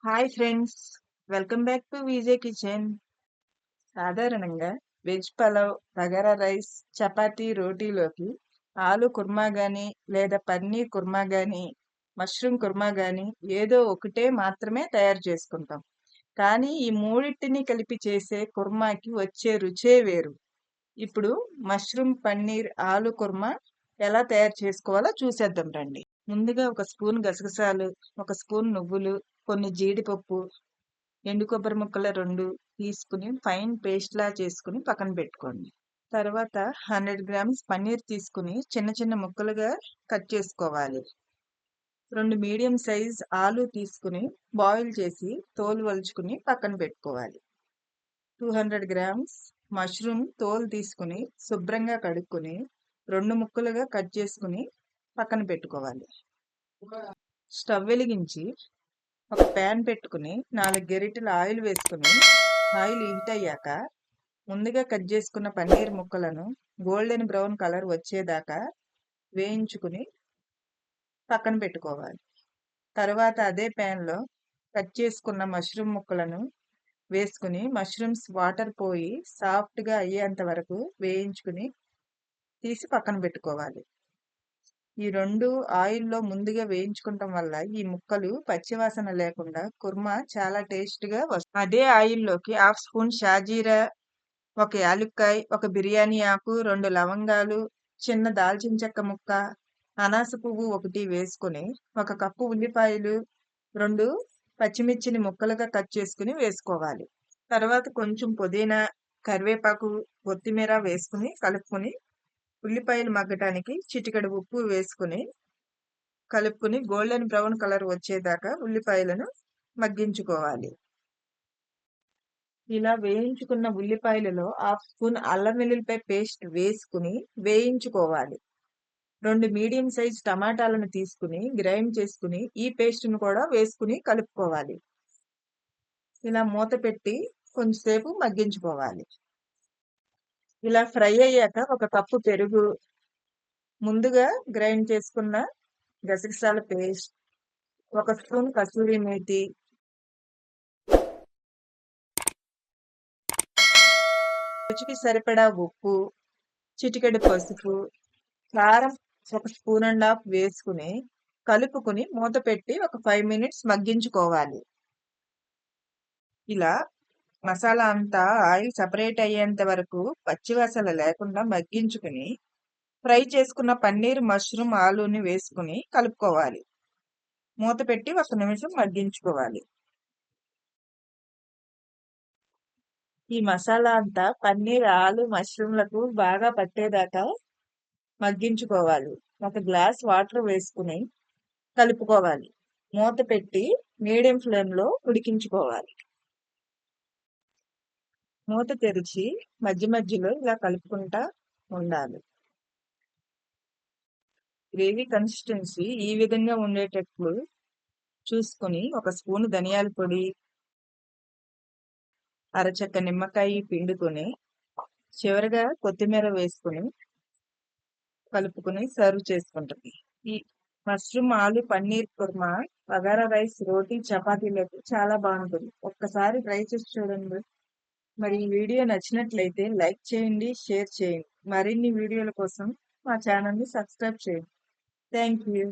Hi friends, welcome back to VJ kitchen. సాధారణంగా veg pulao, bagara rice, chapati, రోటీలోకి ఆలు కుర్మా కానీ లేదా పన్నీర్ కుర్మా కానీ మష్రూమ్ కుర్మా కానీ ఏదో ఒకటే మాత్రమే తయారు చేసుకుంటాం. కానీ ఈ మూడింటిని కలిపి చేసే కుర్మాకి వచ్చే రుచే వేరు. ఇప్పుడు మష్రూమ్ పన్నీర్ ఆలు కుర్మా ఎలా తయారు చేసుకోవాలో చూసేద్దాం రండి. ముందుగా ఒక స్పూన్ గసగసాలు, ఒక స్పూన్ నువ్వులు, కొన్ని జీడిపప్పు, ఎండు కొబ్బరి ముక్కలు 2 తీసుకుని ఫైన్ పేస్ట్ లా చేసుకుని పక్కన పెట్టుకోండి. తర్వాత 100 గ్రామ్స్ పన్నీర్ తీసుకుని చిన్న చిన్న ముక్కలుగా కట్ చేసుకోవాలి. 2 మీడియం సైజ్ ఆలు తీసుకుని బాయిల్ చేసి తోలు వలుచుకుని పక్కన పెట్టుకోవాలి. 200 గ్రామ్స్ మష్రూమ్ తోలు తీసుకుని శుభ్రంగా కడుక్కుని 2 ముక్కలుగా కట్ చేసుకుని పక్కన పెట్టుకోవాలి. స్టవ్ వెలిగించి ఒక ప్యాన్ పెట్టుకుని 4 గరిటెల ఆయిల్ వేసుకుని ఆయిల్ హీట్ అయ్యాక ముందుగా కట్ చేసుకున్న పన్నీర్ ముక్కలను గోల్డెన్ బ్రౌన్ కలర్ వచ్చేదాకా వేయించుకుని పక్కన పెట్టుకోవాలి. తర్వాత అదే ప్యాన్లో కట్ చేసుకున్న మష్రూమ్ ముక్కలను వేసుకుని మష్రూమ్స్ వాటర్ పోయి సాఫ్ట్గా అయ్యేంత వరకు వేయించుకుని తీసి పక్కన పెట్టుకోవాలి. ఈ 2 ఆయిల్లో ముందుగా వేయించుకోవటం వల్ల ఈ ముక్కలు పచ్చివాసన లేకుండా కుర్మా చాలా టేస్ట్గా వస్తుంది. అదే ఆయిల్లోకి 1/2 స్పూన్ షాజీరా, 1 యాలుక్కాయ, 1 బిర్యానీ ఆకు, 2 లవంగాలు, చిన్న దాల్చిన చెక్క ముక్క, అనాస పువ్వు 1 వేసుకుని 1 కప్పు ఉల్లిపాయలు, 2 పచ్చిమిర్చిని ముక్కలుగా కట్ చేసుకుని వేసుకోవాలి. తర్వాత కొంచెం పుదీనా, కరివేపాకు, కొత్తిమీర వేసుకుని కలుపుకుని ఉల్లిపాయలు మగ్గటానికి చిటికెడు ఉప్పు వేసుకుని కలుపుకుని గోల్డెన్ బ్రౌన్ కలర్ వచ్చేదాకా ఉల్లిపాయలను మగ్గించుకోవాలి. ఇలా వేయించుకున్న ఉల్లిపాయలలో 1/2 స్పూన్ అల్లం వెల్లుల్లిపాయ పేస్ట్ వేసుకుని వేయించుకోవాలి. 2 మీడియం సైజ్ టమాటాలను తీసుకుని గ్రైండ్ చేసుకుని ఈ పేస్ట్ను కూడా వేసుకుని కలుపుకోవాలి. ఇలా మూత పెట్టి కొంచెంసేపు మగ్గించుకోవాలి. ఇలా ఫ్రై అయ్యాక 1 కప్పు పెరుగు, ముందుగా గ్రైండ్ చేసుకున్న గసగసాల పేస్ట్, 1 స్పూన్ కసూరి మేతి, రుచికి సరిపడా ఉప్పు, చిటికెడు పసుపు, కారం 1 స్పూన్ అండ్ హాఫ్ వేసుకుని కలుపుకుని మూత పెట్టి ఒక 5 మినిట్స్ మగ్గించుకోవాలి. ఇలా మసాలా అంతా ఆయిల్ సపరేట్ అయ్యేంత వరకు పచ్చివాసన లేకుండా మగ్గించుకుని ఫ్రై చేసుకున్న పన్నీర్, మష్రూమ్, ఆలూని వేసుకుని కలుపుకోవాలి. మూత పెట్టి 1 నిమిషం మగ్గించుకోవాలి. ఈ మసాలా అంతా పన్నీర్, ఆలు, మష్రూమ్లకు బాగా పట్టేదాకా మగ్గించుకోవాలి. 1 గ్లాస్ వాటర్ వేసుకుని కలుపుకోవాలి. మూత పెట్టి మీడియం ఫ్లేమ్లో ఉడికించుకోవాలి. మూత తెరిచి మధ్య మధ్యలో ఇలా కలుపుకుంటా ఉండాలి. గ్రేవీ కన్సిస్టెన్సీ ఈ విధంగా ఉండేటట్లు చూసుకుని 1 స్పూన్ ధనియాల పొడి, అరచెక్క నిమ్మకాయ పిండుకొని చివరగా కొత్తిమీర వేసుకుని కలుపుకుని సర్వ్ చేసుకుంటుంది. ఈ మష్రూమ్ ఆలు పన్నీర్ కుర్మా బగారా రైస్, రోటీ, చపాతీలకు చాలా బాగుంటుంది. ఒక్కసారి ట్రై చేసి చూడండి. మరి ఈ వీడియో నచ్చినట్లయితే లైక్ చేయండి, షేర్ చేయండి. మరిన్ని వీడియోల కోసం మా ఛానల్ని సబ్స్క్రైబ్ చేయండి. Thank you.